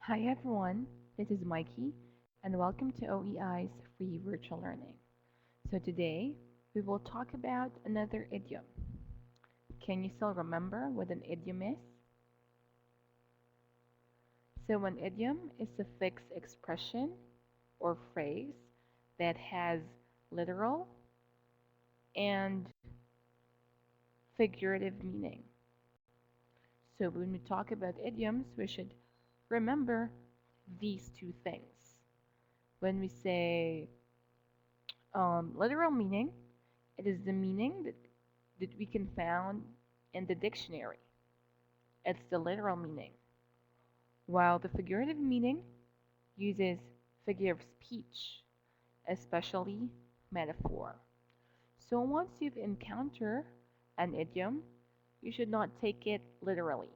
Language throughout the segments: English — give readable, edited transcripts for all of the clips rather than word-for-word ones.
Hi everyone, this is Mikey and welcome to OEI's free virtual learning. So today we will talk about another idiom. Can you still remember what an idiom is? So an idiom is a fixed expression or phrase that has literal and figurative meaning. So when we talk about idioms, we should remember these two things. When we say literal meaning, it is the meaning that we can found in the dictionary. It's the literal meaning. While the figurative meaning uses figure of speech, especially metaphor. So once you've encountered an idiom, you should not take it literally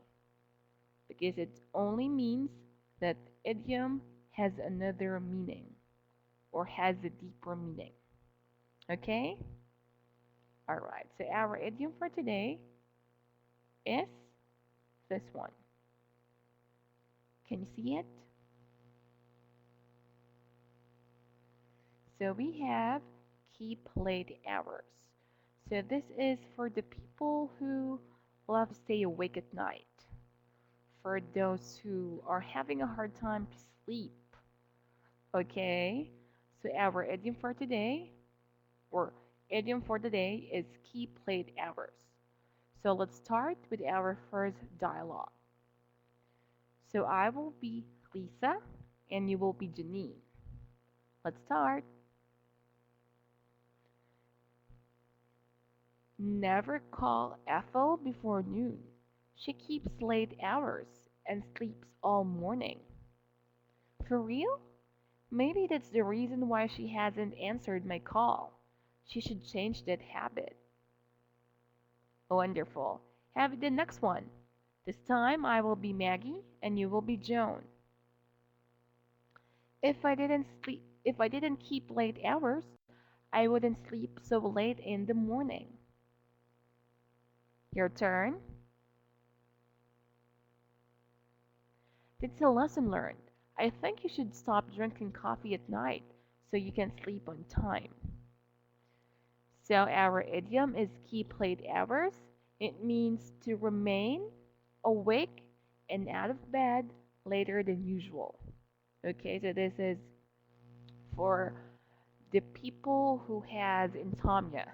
because it only means that idiom has another meaning or has a deeper meaning. Okay? Alright, so our idiom for today is this one. Can you see it? So we have keep late hours. So this is for the people who love to stay awake at night. For those who are having a hard time to sleep. Okay? So our idiom for today, or idiom for today, is keep late hours. So let's start with our first dialogue. So I will be Lisa and you will be Janine. Let's start. Never call Ethel before noon. She keeps late hours and sleeps all morning. For real? Maybe that's the reason why she hasn't answered my call. She should change that habit. Wonderful. Have the next one. This time I will be Maggie and you will be Joan. If I didn't keep late hours, I wouldn't sleep so late in the morning. Your turn. That's a lesson learned. I think you should stop drinking coffee at night so you can sleep on time. So our idiom is keep late hours. It means to remain awake and out of bed later than usual. Okay, so this is for the people who has insomnia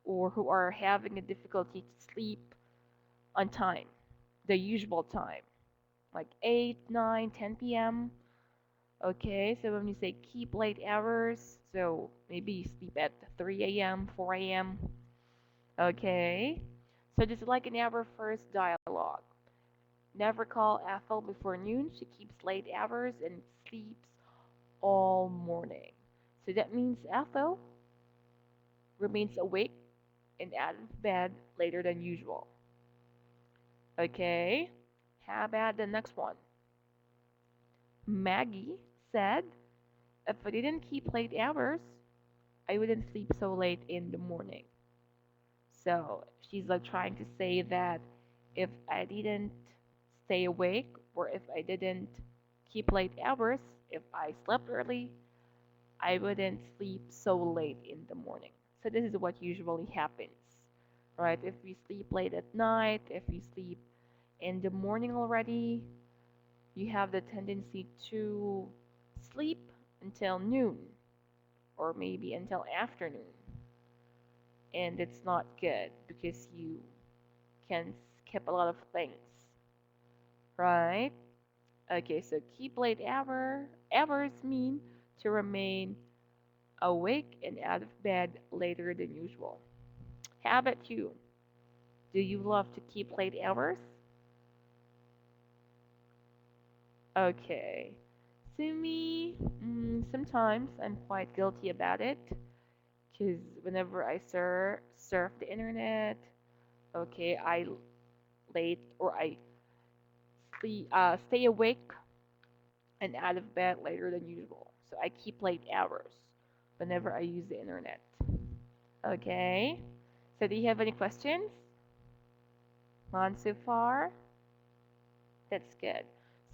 or who are having a difficulty to sleep on time, the usual time, like 8, 9, 10 p.m. Okay, so when you say keep late hours, so maybe you sleep at 3 a.m., 4 a.m. Okay, so this is like in our first dialogue. Never call Ethel before noon. She keeps late hours and sleeps all morning. So that means Ethel remains awake and out of bed later than usual. Okay, how about the next one? Maggie said, if I didn't keep late hours, I wouldn't sleep so late in the morning. So she's like trying to say that if I didn't stay awake or if I didn't keep late hours, if I slept early, I wouldn't sleep so late in the morning. So this is what usually happens, right? If we sleep late at night, if we sleep in the morning already, you have the tendency to sleep until noon or maybe until afternoon. And it's not good because you can skip a lot of things, right? Okay, so keep late hours mean to remain awake and out of bed later than usual. How about you? Do you love to keep late hours? Okay. So me, sometimes I'm quite guilty about it because whenever I surf the internet, okay, I late or I stay awake and out of bed later than usual. So I keep late hours whenever I use the internet. Okay. So do you have any questions? None so far? That's good.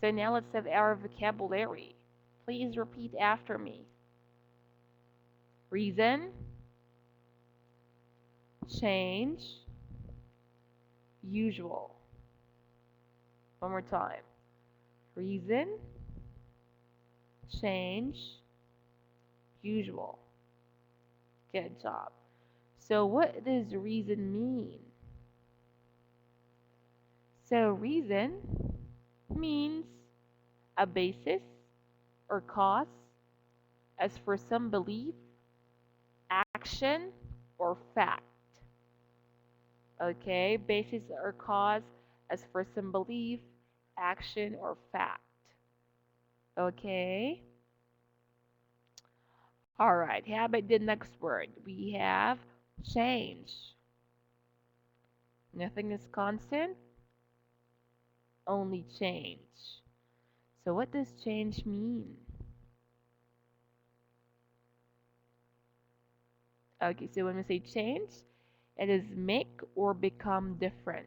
So now let's have our vocabulary. Please repeat after me. Reason, change, usual. One more time. Reason, change, usual. Good job. So what does reason mean? So reason means a basis or cause as for some belief, action, or fact. Okay, basis or cause as for some belief, action, or fact. Okay. All right, how about the next word? We have change. Nothing is constant, only change. So what does change mean? Okay, so when we say change, it is make or become different.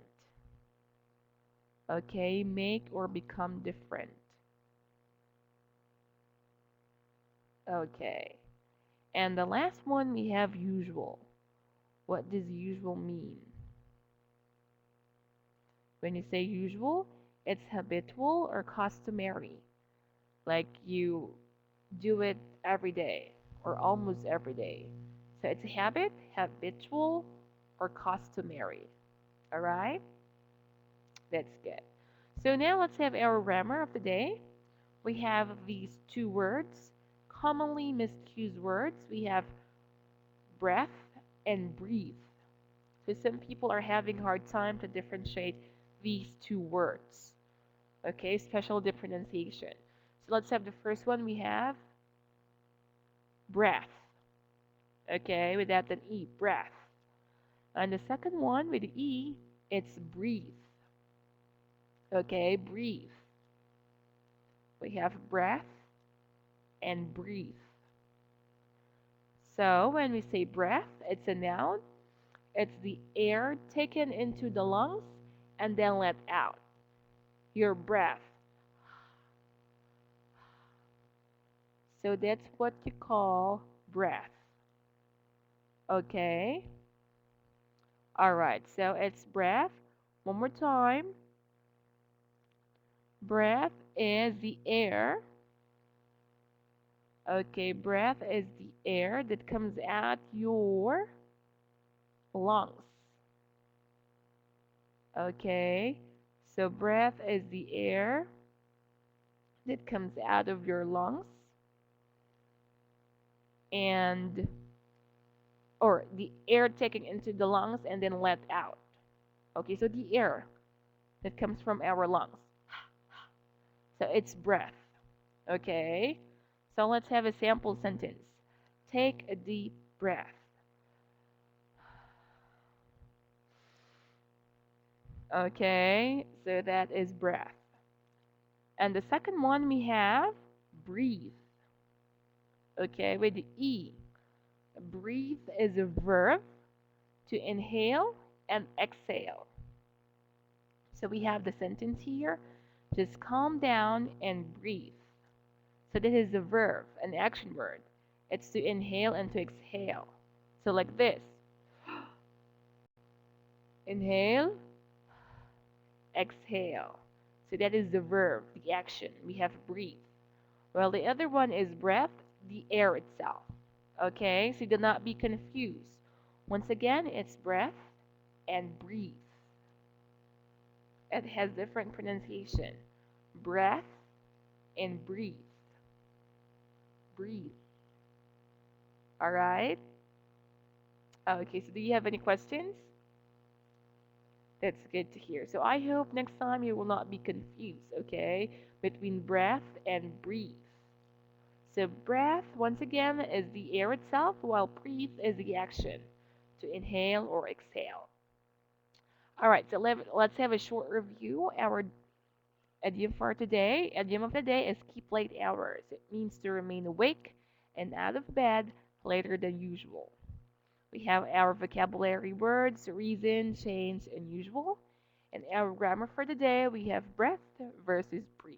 Okay, make or become different. Okay. And the last one we have usual. What does usual mean? When you say usual, it's habitual or customary. Like you do it every day or almost every day. So it's a habit, habitual, or customary. All right? That's good. So now let's have our grammar of the day. We have these two words, commonly misused words. We have breath and breathe. So some people are having hard time to differentiate these two words. Okay, special the pronunciation. So let's have the first one. We have breath. Okay, without an E, breath. And the second one with the E, it's breathe. Okay, breathe. We have breath and breathe. So when we say breath, it's a noun. It's the air taken into the lungs and then let out. Your breath. So that's what you call breath. Okay? Alright, so it's breath. One more time. Breath is the air. Okay, breath is the air that comes out your lungs. Okay, so breath is the air that comes out of your lungs and or the air taken into the lungs and then let out. Okay, so the air that comes from our lungs. So it's breath. Okay, so let's have a sample sentence. Take a deep breath. Okay, so that is breath. And the second one we have breathe. Okay, with the E. Breathe is a verb to inhale and exhale. So we have the sentence here. Just calm down and breathe. So this is a verb, an action word. It's to inhale and to exhale. So like this. Inhale, exhale. So that is the verb, the action. We have breathe. Well, the other one is breath, the air itself. Okay, so do not be confused. Once again, it's breath and breathe. It has different pronunciation. Breath and breathe. Breathe. All right? Okay, so do you have any questions? That's good to hear. So I hope next time you will not be confused, okay, between breath and breathe. So breath, once again, is the air itself, while breathe is the action to inhale or exhale. All right, so let's have a short review. Our idiom for today, idiom of the day is keep late hours. It means to remain awake and out of bed later than usual. We have our vocabulary words, reason, change, and usual. And our grammar for the day, we have breath versus breathe.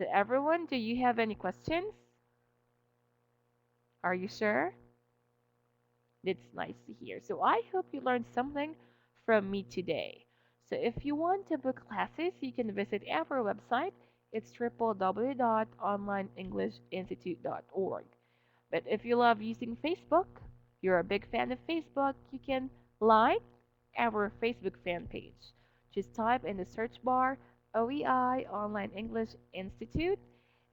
So, everyone, do you have any questions? Are you sure? It's nice to hear. So, I hope you learned something from me today. So, if you want to book classes, you can visit our website. It's www.onlineenglishinstitute.org. But if you love using Facebook, you're a big fan of Facebook, you can like our Facebook fan page. Just type in the search bar OEI Online English Institute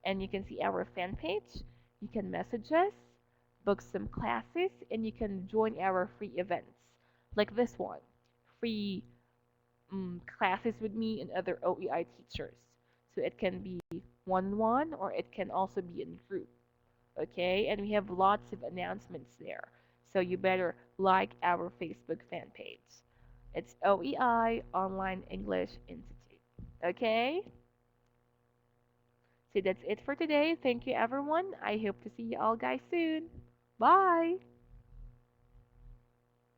and you can see our fan page. You can message us, book some classes, and you can join our free events like this one free classes with me and other OEI teachers. So it can be one on one or it can also be in group. Okay, and we have lots of announcements there. So you better like our Facebook fan page. It's OEI Online English Institute. Okay? So that's it for today. Thank you, everyone. I hope to see you all guys soon. Bye.